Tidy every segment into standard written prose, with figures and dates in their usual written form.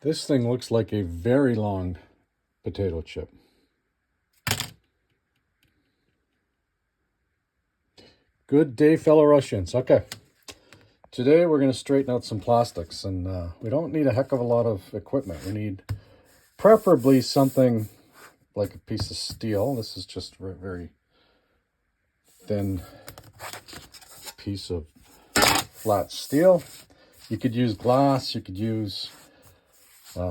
This thing looks like a very long potato chip. Good day, fellow Russians. Okay, today we're going to straighten out some plastics, and we don't need a heck of a lot of equipment. We need preferably something like a piece of steel. This is just a very thin piece of flat steel. You could use glass, you could use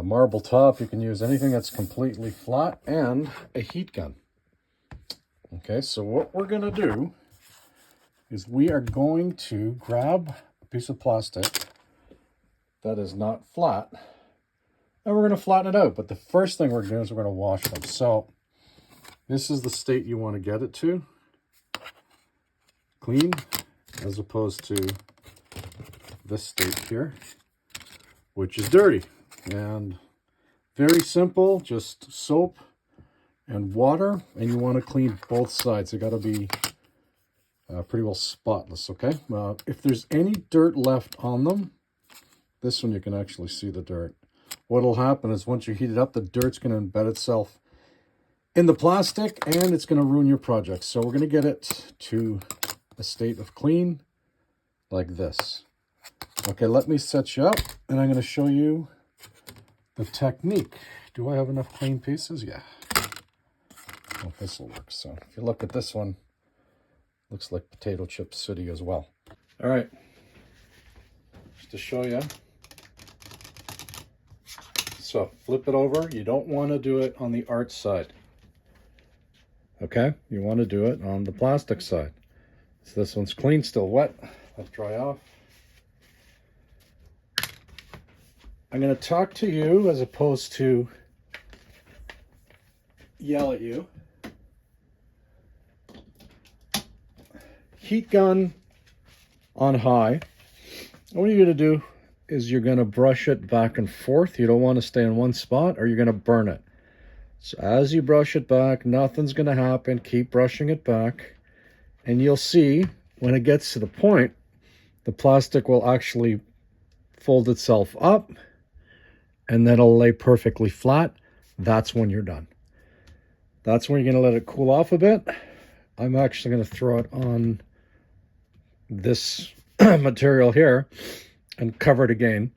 marble top, you can use anything that's completely flat, and a heat gun. Okay, so what we're going to do is we are going to grab a piece of plastic that is not flat, and we're going to flatten it out. But the first thing we're going to do is we're going to wash them. So this is the state you want to get it to. Clean, as opposed to this state here, which is dirty. And very simple, just soap and water, and you want to clean both sides. They got to be pretty well spotless, okay? If there's any dirt left on them, this one you can actually see the dirt. What'll happen is once you heat it up, the dirt's going to embed itself in the plastic, and it's going to ruin your project. So we're going to get it to a state of clean like this. Okay, let me set you up, and I'm going to show you the technique. Do I have enough clean pieces? Yeah. Well, this will work. So if you look at this one, looks like potato chip city as well. All right, just to show you. So flip it over. You don't want to do it on the art side. Okay, you want to do it on the plastic side. So this one's clean, still wet. Let's dry off. I'm going to talk to you as opposed to yell at you. Heat gun on high. What you're going to do is you're going to brush it back and forth. You don't want to stay in one spot or you're going to burn it. So as you brush it back, nothing's going to happen. Keep brushing it back. And you'll see when it gets to the point, the plastic will actually fold itself up, and then it'll lay perfectly flat. That's when you're done. That's when you're going to let it cool off a bit. I'm actually going to throw it on this material here and cover it again,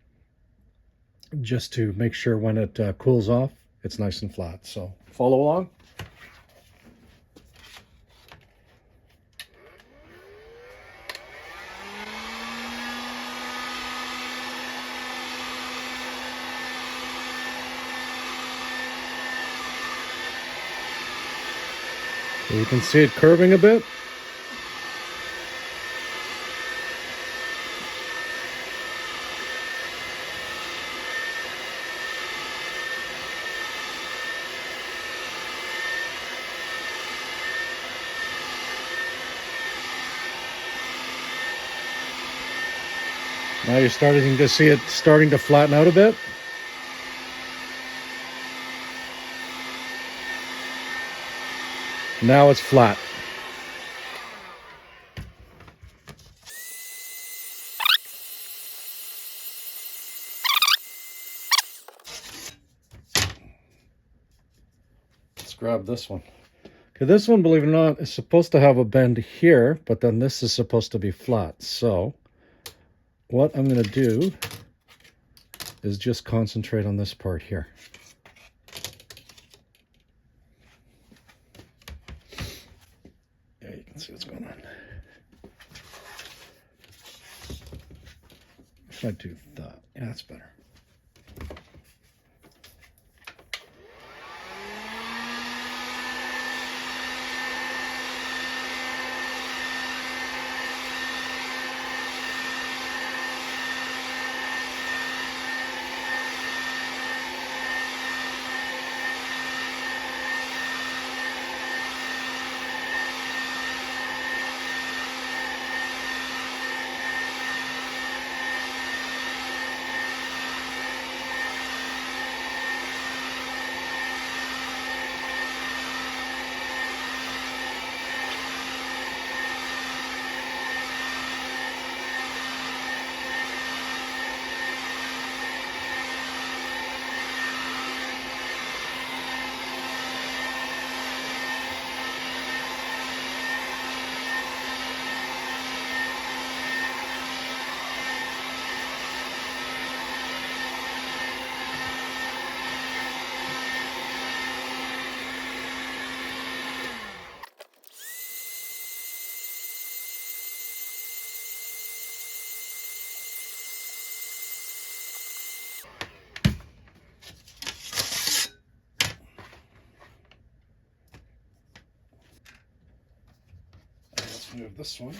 just to make sure when it cools off, it's nice and flat. So follow along. You can see it curving a bit. Now you're starting to see it starting to flatten out a bit. Now it's flat. Let's grab this one. Okay, this one, believe it or not, is supposed to have a bend here, but then this is supposed to be flat. So what I'm going to do is just concentrate on this part here. Yeah, you can see what's going on. If I do that, yeah, that's better. move this one.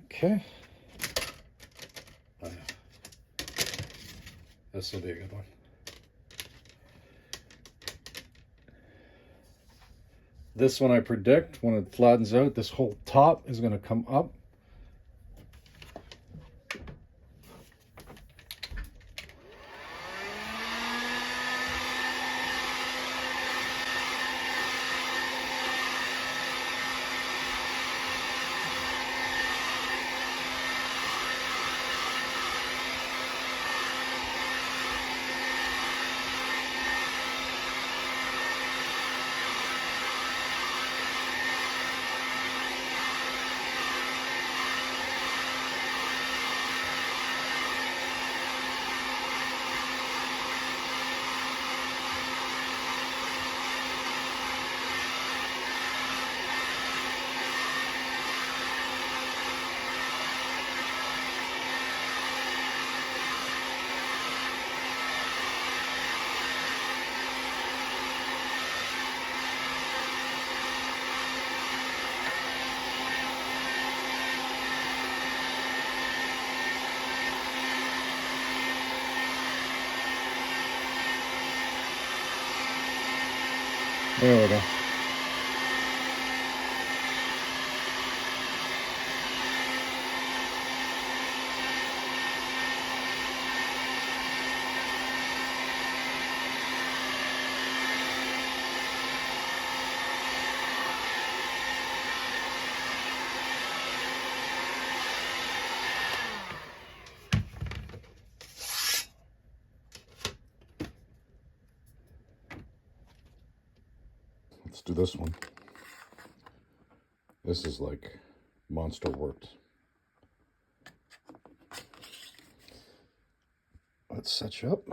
Okay. This will be a good one. This one I predict, when it flattens out, this whole top is going to come up. There we go. Let's do this one. This is like monster worked. Let's set you up.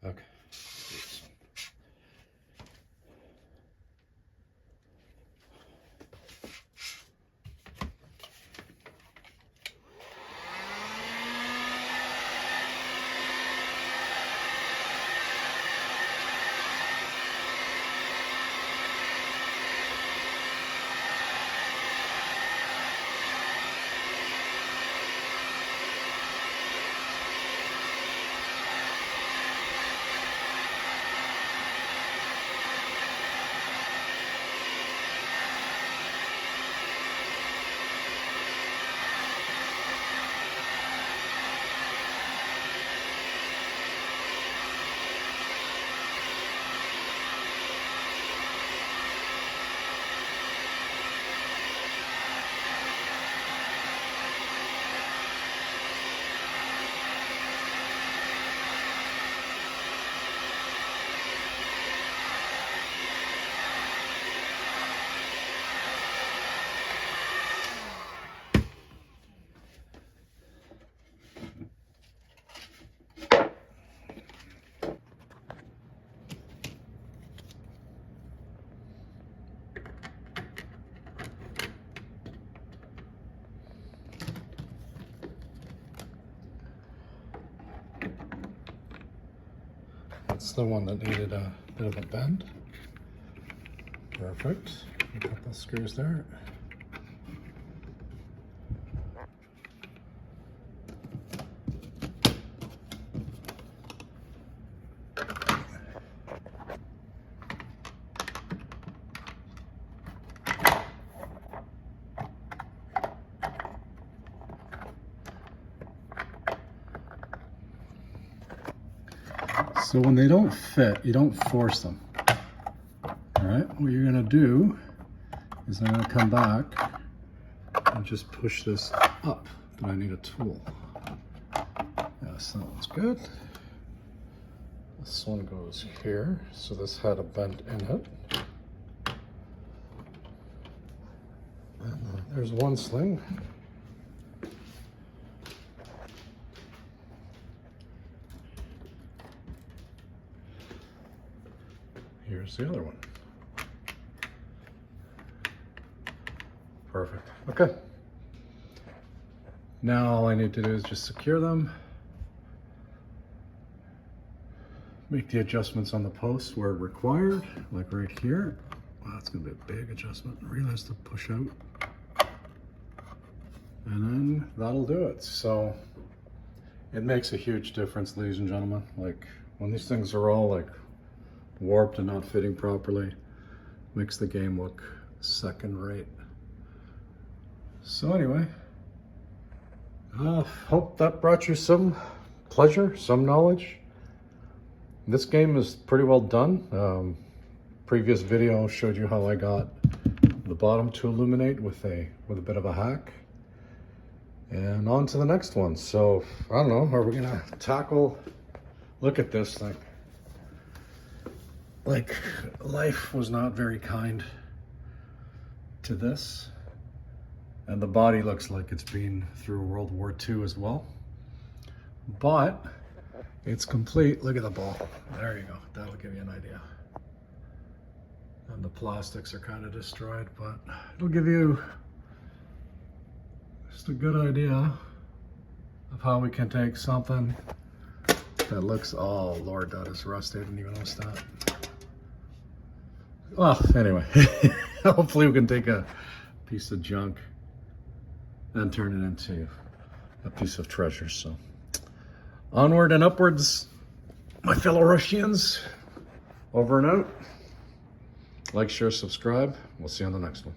Okay. That's the one that needed a bit of a bend. Perfect. A couple screws there. So when they don't fit, you don't force them. All right, what you're gonna do is I'm gonna come back and just push this up, but I need a tool. Yes, that one's good. This one goes here, so this had a bend in it. And there's one sling. Here's the other one. Perfect. Okay. Now all I need to do is just secure them. Make the adjustments on the posts where required, like right here. Wow, that's gonna be a big adjustment. I realized to push out. And then that'll do it. So it makes a huge difference, ladies and gentlemen. Like when these things are all like warped and not fitting properly, makes the game look second rate. So anyway, hope that brought you some pleasure, some knowledge. This game is pretty well done. Previous video showed you how I got the bottom to illuminate with a bit of a hack. And on to the next one. So I don't know, are we gonna tackle, look at this thing. Like, life was not very kind to this. And the body looks like it's been through World War II as well. But it's complete. Look at the ball. There you go. That'll give you an idea. And the plastics are kind of destroyed, but it'll give you just a good idea of how we can take something that looks, oh Lord, that is rusty. I didn't even notice that. Well, anyway, hopefully we can take a piece of junk and turn it into a piece of treasure. So onward and upwards, my fellow Russians. Over and out. Like, share, subscribe. We'll see you on the next one.